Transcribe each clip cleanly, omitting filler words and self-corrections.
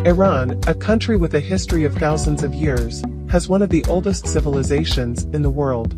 Iran, a country with a history of thousands of years, has one of the oldest civilizations in the world.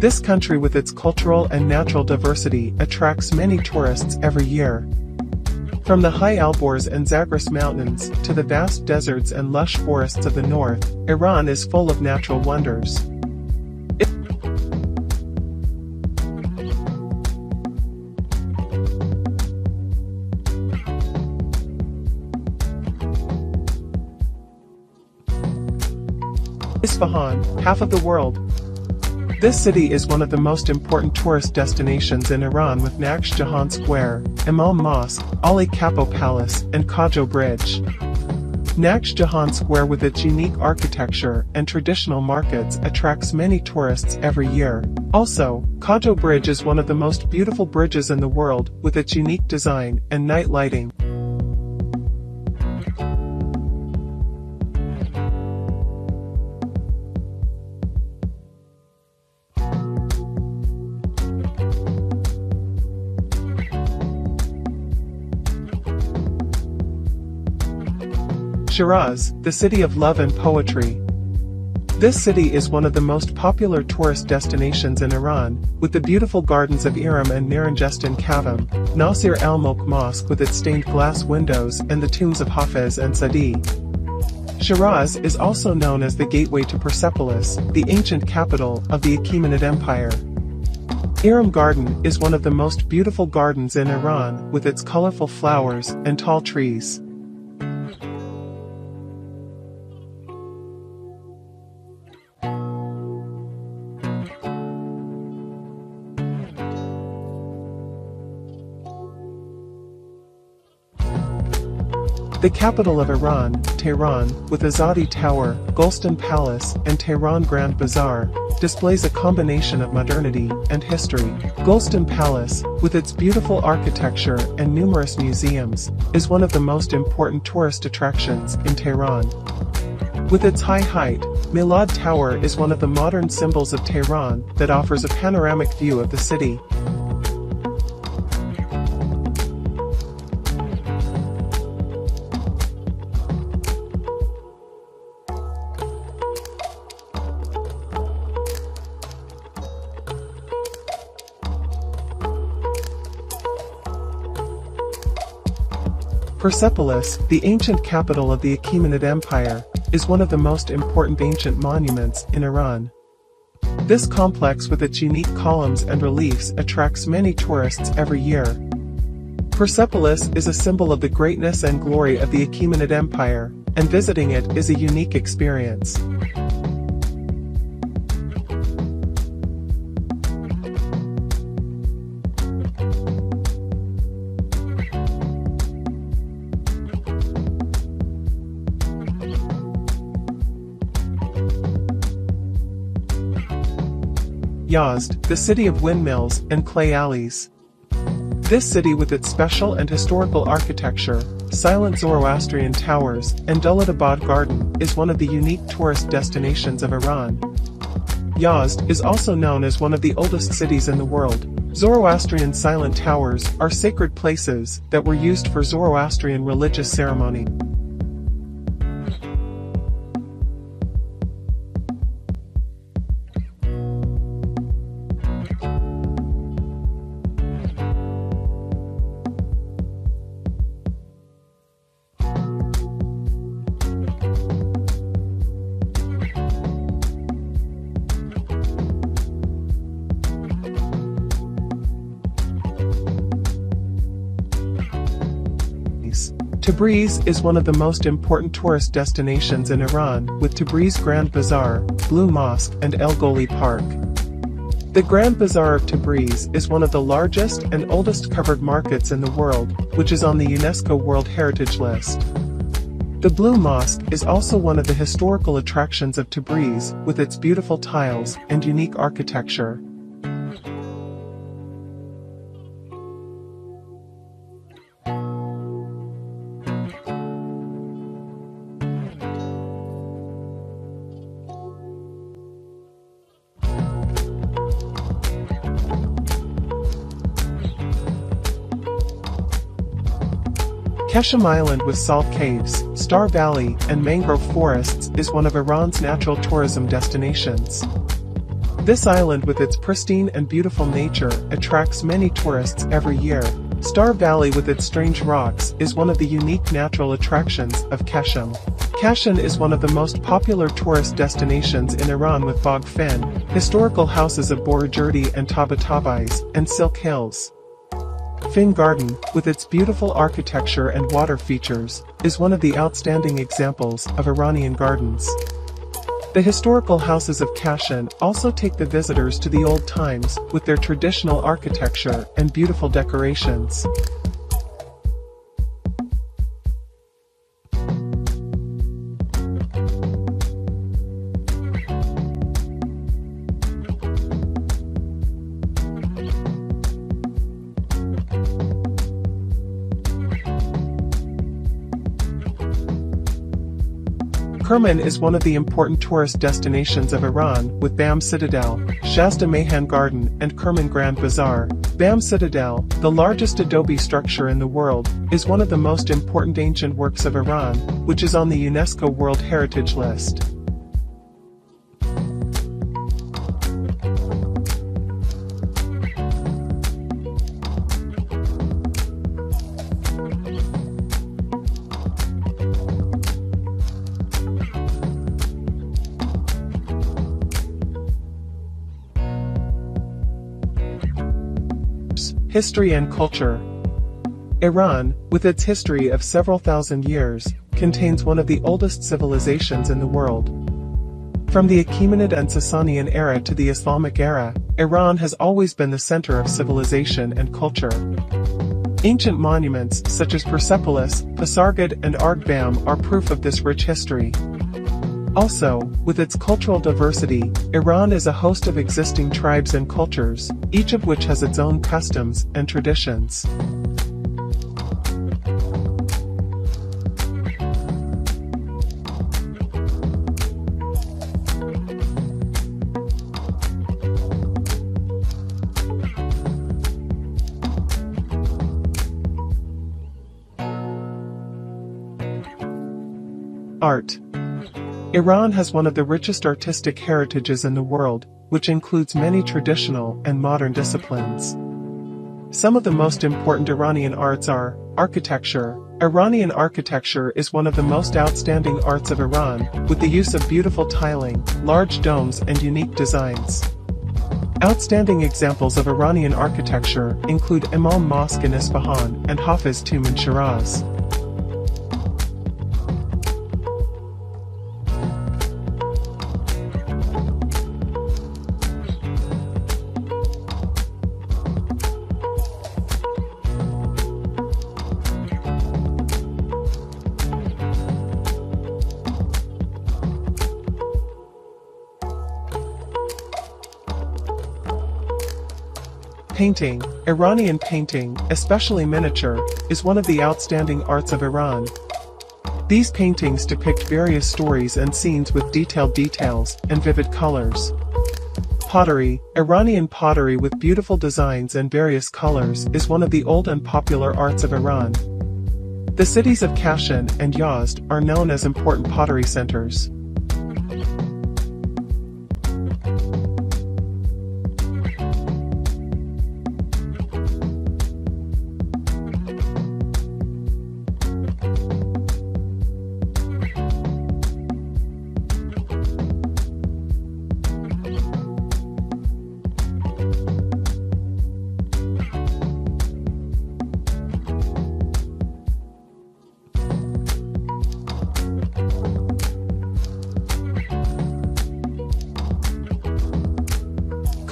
This country with its cultural and natural diversity attracts many tourists every year. From the high Alborz and Zagros mountains to the vast deserts and lush forests of the north, Iran is full of natural wonders. Isfahan, half of the world. This city is one of the most important tourist destinations in Iran with Naqsh Jahan Square, Imam Mosque, Ali Capo Palace, and Kajo Bridge. Naqsh Jahan Square with its unique architecture and traditional markets attracts many tourists every year. Also, Kajo Bridge is one of the most beautiful bridges in the world with its unique design and night lighting. Shiraz, the city of love and poetry. This city is one of the most popular tourist destinations in Iran, with the beautiful gardens of Iram and Naranjestan Kavam, Nasir al-Mulk Mosque with its stained glass windows and the tombs of Hafez and Sadi. Shiraz is also known as the gateway to Persepolis, the ancient capital of the Achaemenid Empire. Iram Garden is one of the most beautiful gardens in Iran with its colorful flowers and tall trees. The capital of Iran, Tehran, with Azadi Tower, Golestan Palace, and Tehran Grand Bazaar, displays a combination of modernity and history. Golestan Palace, with its beautiful architecture and numerous museums, is one of the most important tourist attractions in Tehran. With its high height, Milad Tower is one of the modern symbols of Tehran that offers a panoramic view of the city. Persepolis, the ancient capital of the Achaemenid Empire, is one of the most important ancient monuments in Iran. This complex with its unique columns and reliefs attracts many tourists every year. Persepolis is a symbol of the greatness and glory of the Achaemenid Empire, and visiting it is a unique experience. Yazd, the city of windmills and clay alleys. This city with its special and historical architecture, silent Zoroastrian towers, and Dawlatabad Garden is one of the unique tourist destinations of Iran. Yazd is also known as one of the oldest cities in the world. Zoroastrian silent towers are sacred places that were used for Zoroastrian religious ceremony. Tabriz is one of the most important tourist destinations in Iran, with Tabriz Grand Bazaar, Blue Mosque, and El Goli Park. The Grand Bazaar of Tabriz is one of the largest and oldest covered markets in the world, which is on the UNESCO World Heritage List. The Blue Mosque is also one of the historical attractions of Tabriz, with its beautiful tiles and unique architecture. Keshem Island with salt caves, Star Valley, and mangrove forests is one of Iran's natural tourism destinations. This island with its pristine and beautiful nature attracts many tourists every year. Star Valley with its strange rocks is one of the unique natural attractions of Keshem. Keshem is one of the most popular tourist destinations in Iran with Bog Fen, historical houses of Borujerdi and Tabatabais, and Silk Hills. Fin Garden, with its beautiful architecture and water features, is one of the outstanding examples of Iranian gardens. The historical houses of Keshem also take the visitors to the old times with their traditional architecture and beautiful decorations. Kerman is one of the important tourist destinations of Iran, with Bam Citadel, Shazda Mahan Garden, and Kerman Grand Bazaar. Bam Citadel, the largest adobe structure in the world, is one of the most important ancient works of Iran, which is on the UNESCO World Heritage List. History and culture. Iran, with its history of several thousand years, contains one of the oldest civilizations in the world. From the Achaemenid and Sasanian era to the Islamic era, Iran has always been the center of civilization and culture. Ancient monuments such as Persepolis, Pasargad, and Argbam are proof of this rich history. Also, with its cultural diversity, Iran is a host of existing tribes and cultures, each of which has its own customs and traditions. Art. Iran has one of the richest artistic heritages in the world, which includes many traditional and modern disciplines. Some of the most important Iranian arts are architecture. Iranian architecture is one of the most outstanding arts of Iran, with the use of beautiful tiling, large domes, and unique designs. Outstanding examples of Iranian architecture include Imam Mosque in Isfahan and Hafiz Tomb in Shiraz. Painting. Iranian painting, especially miniature, is one of the outstanding arts of Iran. These paintings depict various stories and scenes with detailed details and vivid colors. Pottery. Iranian pottery with beautiful designs and various colors is one of the old and popular arts of Iran. The cities of Keshem and Yazd are known as important pottery centers.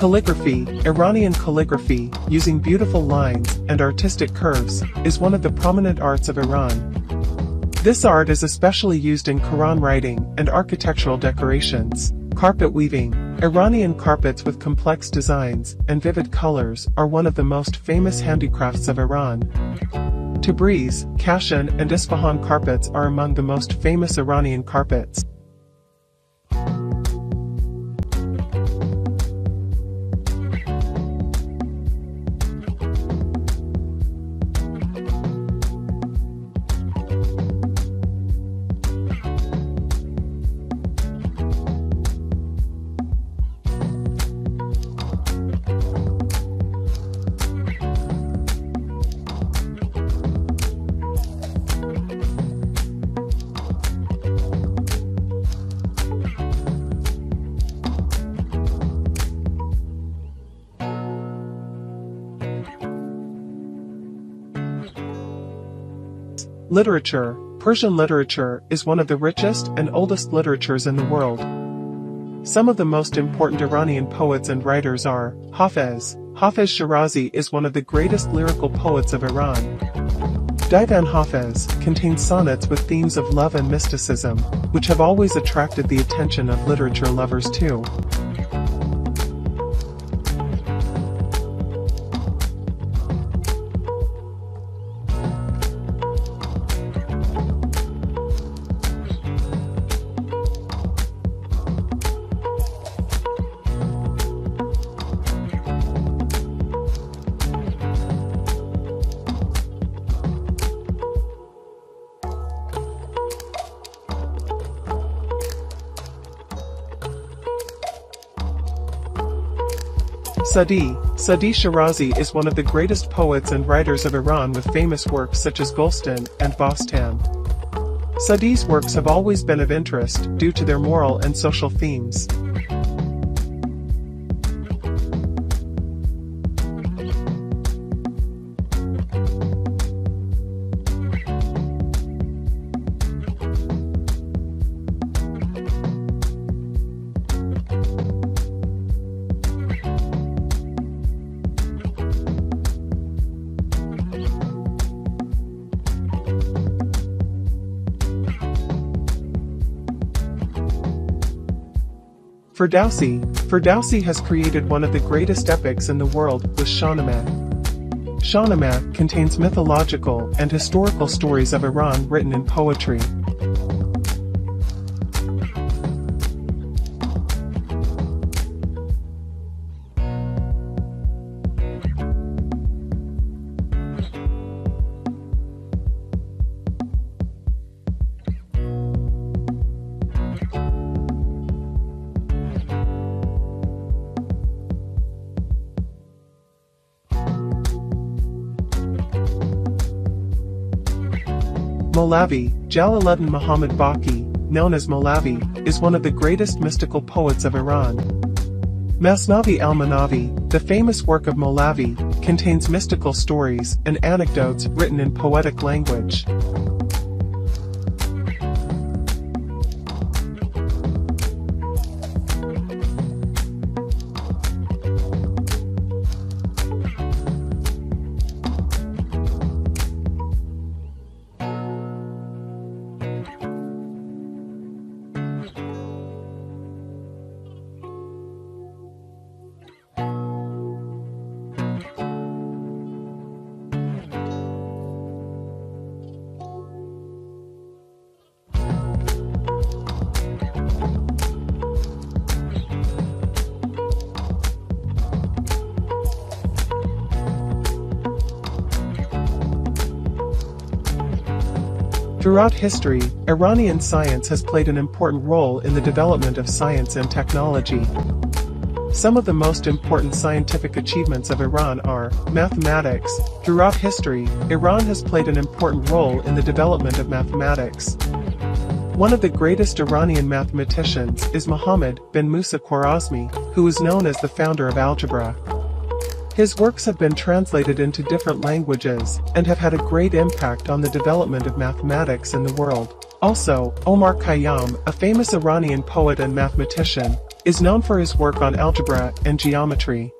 Calligraphy. Iranian calligraphy, using beautiful lines and artistic curves, is one of the prominent arts of Iran. This art is especially used in Quran writing and architectural decorations. Carpet weaving. Iranian carpets with complex designs and vivid colors are one of the most famous handicrafts of Iran. Tabriz, Keshem, and Isfahan carpets are among the most famous Iranian carpets. Literature. Persian literature is one of the richest and oldest literatures in the world. Some of the most important Iranian poets and writers are Hafez. Hafez Shirazi is one of the greatest lyrical poets of Iran. Divan Hafez contains sonnets with themes of love and mysticism, which have always attracted the attention of literature lovers too. Sadi Shirazi is one of the greatest poets and writers of Iran with famous works such as Gulstan and Bostan. Sadi's works have always been of interest due to their moral and social themes. Ferdowsi has created one of the greatest epics in the world with Shahnameh. Shahnameh contains mythological and historical stories of Iran written in poetry. Molavi, Jalaluddin Muhammad Baqi, known as Molavi, is one of the greatest mystical poets of Iran. Masnavi al-Manavi, the famous work of Molavi, contains mystical stories and anecdotes written in poetic language. Throughout history, Iranian science has played an important role in the development of science and technology. Some of the most important scientific achievements of Iran are mathematics. Throughout history, Iran has played an important role in the development of mathematics. One of the greatest Iranian mathematicians is Muhammad bin Musa Khwarazmi, who is known as the founder of algebra. His works have been translated into different languages and have had a great impact on the development of mathematics in the world. Also, Omar Khayyam, a famous Iranian poet and mathematician, is known for his work on algebra and geometry.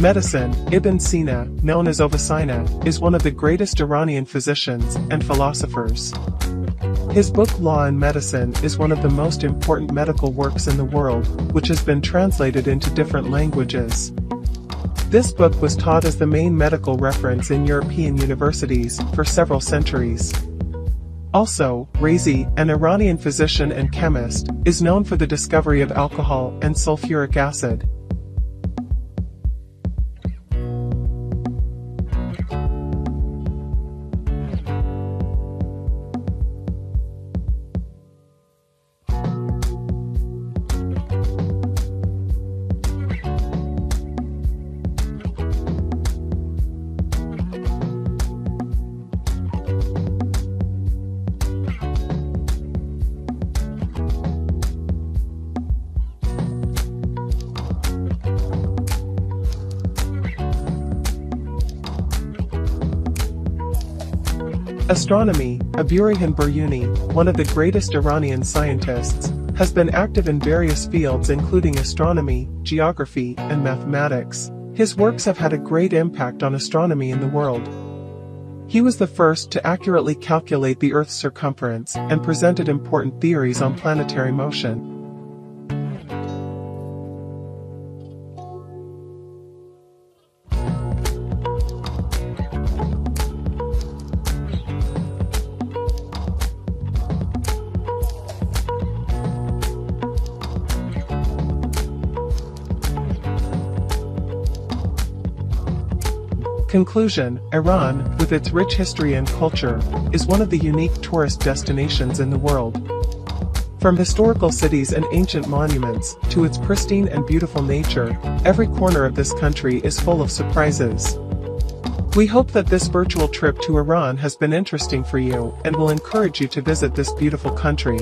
Medicine. Ibn Sina, known as Avicenna, is one of the greatest Iranian physicians and philosophers. His book Law and Medicine is one of the most important medical works in the world, which has been translated into different languages. This book was taught as the main medical reference in European universities for several centuries. Also, Razi, an Iranian physician and chemist, is known for the discovery of alcohol and sulfuric acid. Astronomy. Burhan Biruni, one of the greatest Iranian scientists, has been active in various fields including astronomy, geography, and mathematics. His works have had a great impact on astronomy in the world. He was the first to accurately calculate the Earth's circumference and presented important theories on planetary motion. Conclusion: Iran, with its rich history and culture, is one of the unique tourist destinations in the world. From historical cities and ancient monuments, to its pristine and beautiful nature, every corner of this country is full of surprises. We hope that this virtual trip to Iran has been interesting for you and will encourage you to visit this beautiful country.